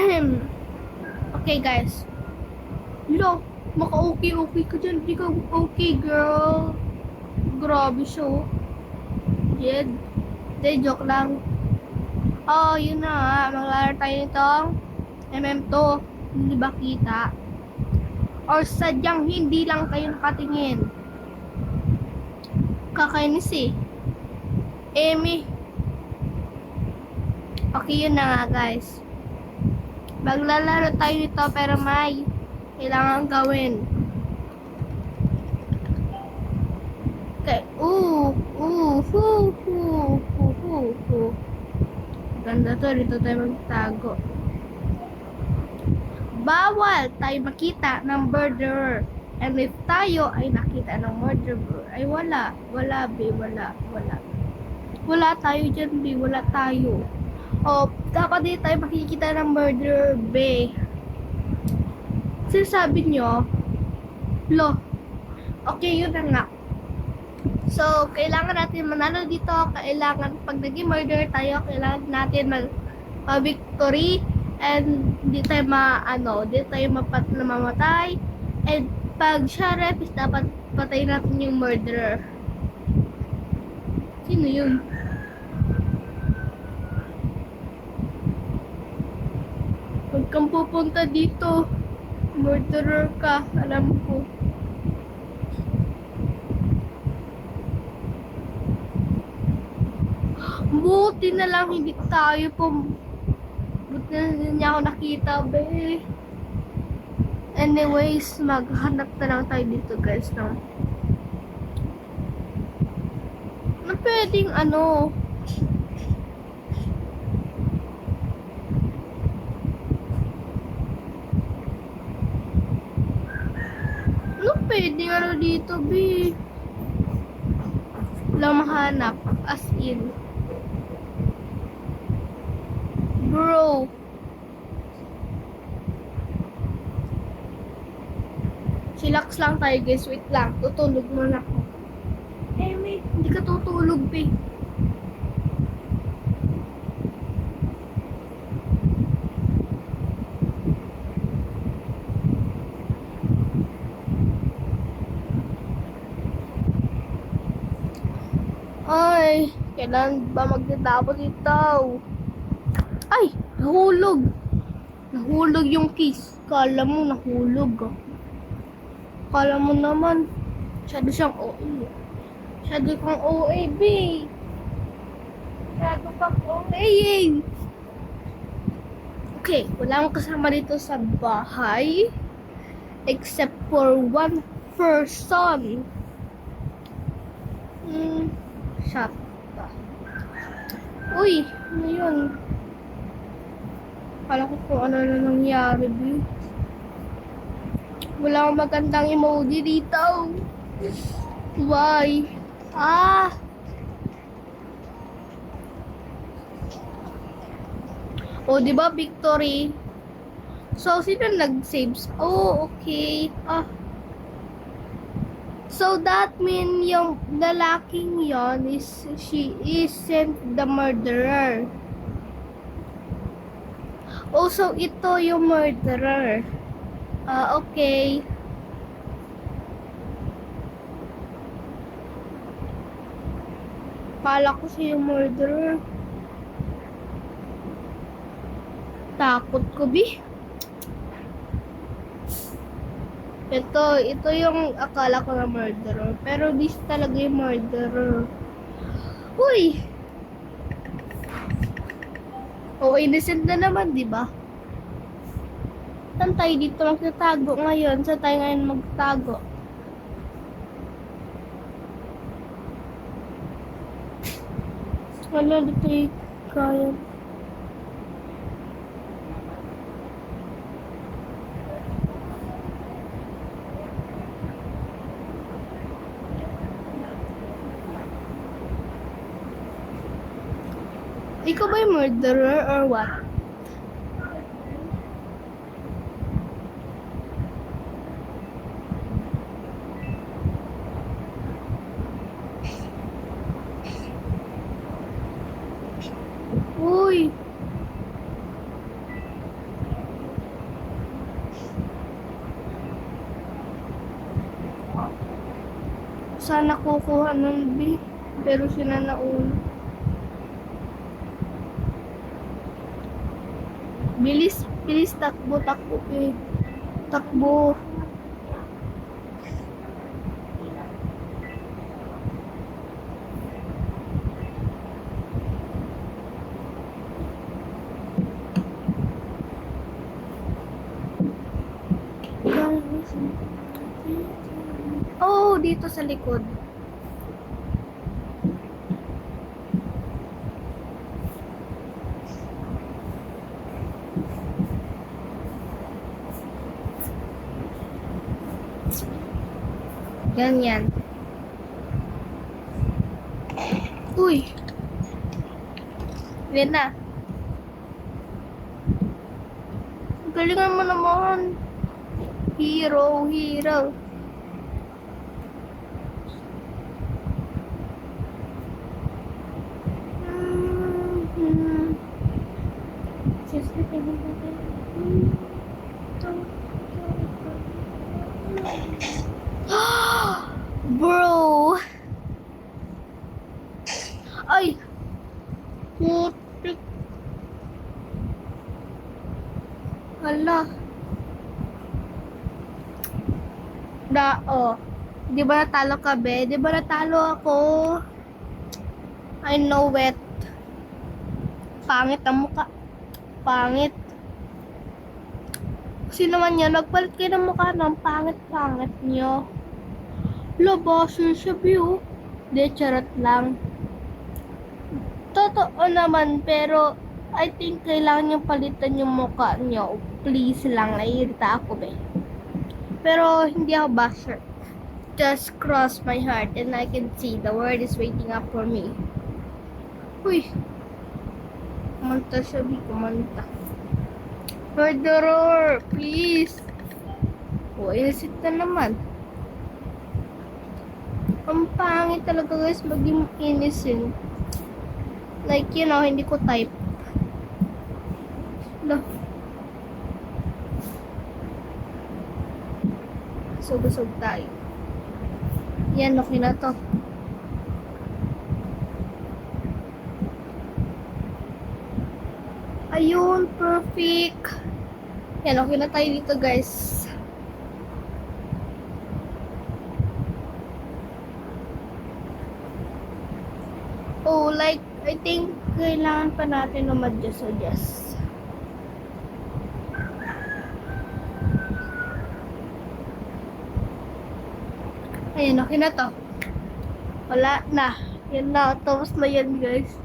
Okay, guys. Lo, maka-okay ka dyan. Di ka okay, girl. Grabe siya, oh. Jed. Hindi, joke lang. Oh, yun na nga. Maglalaro tayo nitong MM2. Hindi ba kita? Or sadyang hindi lang kayo nakatingin. Kakainis eh. Amy. Okay, yun na nga, guys. Maglalaro tayo nito pero may kailangan gawin. Okay. Ganda to. Dito tayo magtago. Bawal tayo makita ng murderer. And if tayo ay nakita ng murderer, ay wala. Wala, be. Wala. Wala tayo dyan, be. Wala tayo. O, dapat din tayo makikita ng murderer, be. Sinasabi nyo, lo, okay, yun na nga. So, kailangan natin manalo dito. Kailangan, pag naging murderer tayo, kailangan natin mag-victory. And di tayo mamamatay. And pag sheriff is dapat patayin natin yung murderer. Sino yun? Huwag kang pupunta dito. Murderer ka, alam ko. Buti na lang hindi tayo buti na hindi niya ako nakita, be. Anyways, maghanap na lang tayo dito, guys, no? Na pwedeng ano dito, be. Wala mahanap, as in. Bro. Chillax lang tayo, guys. Wait lang. Tutulog muna ako. Wait. Hindi ka tutulog, be. Ay, kailan ba magdadabo dito? Ay, nahulog. Nahulog yung keys. Kala mo nahulog, ah. Kala mo naman, masyado siyang OA. Masyado kang OA, B. Masyado kang OA, eh. Okay, wala akong kasama dito sa bahay. Except for one person. Shut up. Uy, ano yun? Kala ko kung ano na nangyari, B. Wala akong magandang emoji dito. Why? O, di ba victory? So, sino nag-saves? Oh, okay. So, that mean yung lalaking yon is, she isn't the murderer. Oh, so ito yung murderer. Okay. Kala ko siya yung murderer. Takot ko, bi. Ito yung akala ko na murderer. Pero this talaga yung murderer. Uy! Oh, innocent na naman, di ba? Saan tayo dito magtatago ngayon? Saan tayo ngayon magtago? Wala dito yung kaya. Ikaw ba yung murderer or what? Uy! Sana kukuha ng B. Pero sila nauna. Bilis, bilis, takbo, takbo, eh. Takbo. Oh, dito sa likod. Ganyan. Uy. Yan na. Galingan mo naman. Hero, hero. Bro. Ay. Putik. Hala. Oh. Di ba natalo ka, be? Di ba natalo ako? I know it. Pangit ang mukha. Pangit. Kasi naman yan, nagpalit kayo ng mukha ng pangit-pangit nyo. Labasir siya, view. Di, charot lang. Totoo naman, pero I think kailangan nyo palitan yung mukha nyo. Please lang, naiirita ako, be. Pero hindi ako basher. Just cross my heart and I can see the world is waiting up for me. Uy. Kumanta siya, Bi. Kumanta. Murderer, please. O, innocent na naman. Ang pangit talaga, guys, maging innocent. Like, you know, hindi ko type. No. Busog tayo. Yan, okay na to. Ayun, perfect. Yan, okay na tayo dito, guys. Oh, like, I think kailangan pa natin umadjust. Ayan, okay na to. Wala na. Yan na. Tapos na yan, guys.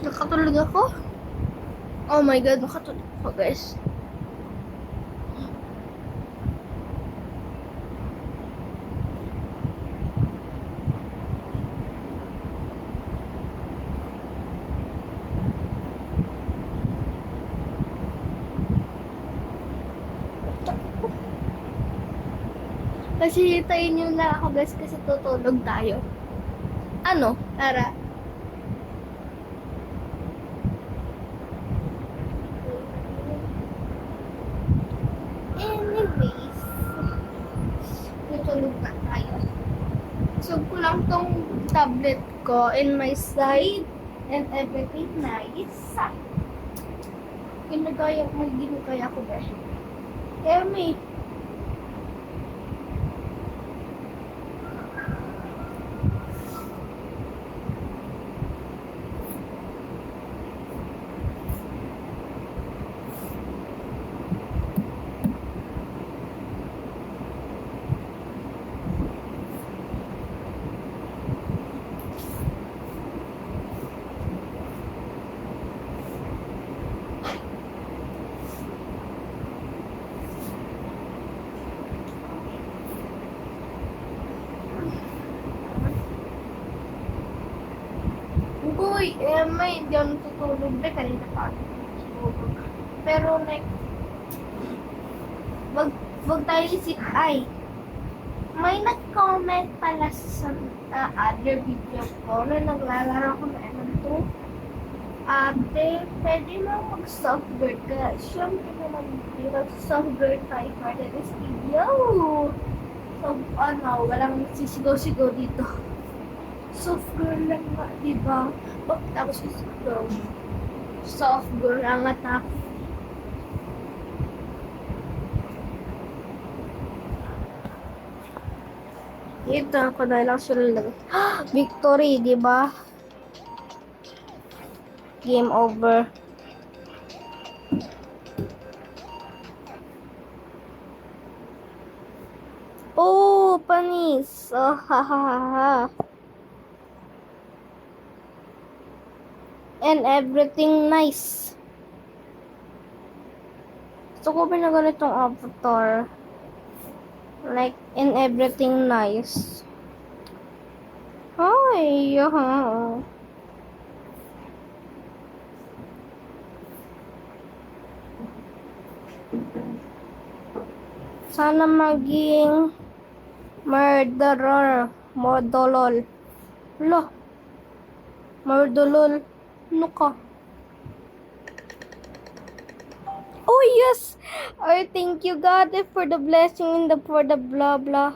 Nakatulog ako? Oh my God, nakatulog ako, guys. Kasi hitayin nyo na ako, guys, kasi tutulog tayo. Ano? Tara. Anyways, tutulog na tayo. So, kulang tong tablet ko in my side and everything nice. Ginagaya ko, ba? Tell me. Uy, may hindi ako natutulog. Kanina pa ako natutulog. Pero like, wag tayo isip, ay, May nag-comment pala sa other video ko na naglalaro ko na to. Ate, pwede mo mag-software ka. Siyempre naman, di mag-software tayo for this video. So, walang sisigaw-sigaw dito. Software lang nga, di ba? Bakit ako sisigaw? Software lang at ako. Ito ako na lang sila. Victory, di ba? Game over. Oh, panis. Oh, ha ha ha ha. And everything nice. Gusto ko ba na ganitong avatar? Like, in everything nice. Ay, sana maging murderer. Modolol. Lo. Murdolol. Ano ka? Oh, yes! I thank you, God, for the blessing and for the blah blah.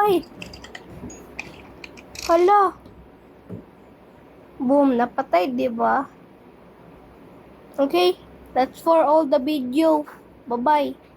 Ay! Hala! Boom! Napatay, di ba? Okay, that's for all the video. Bye-bye.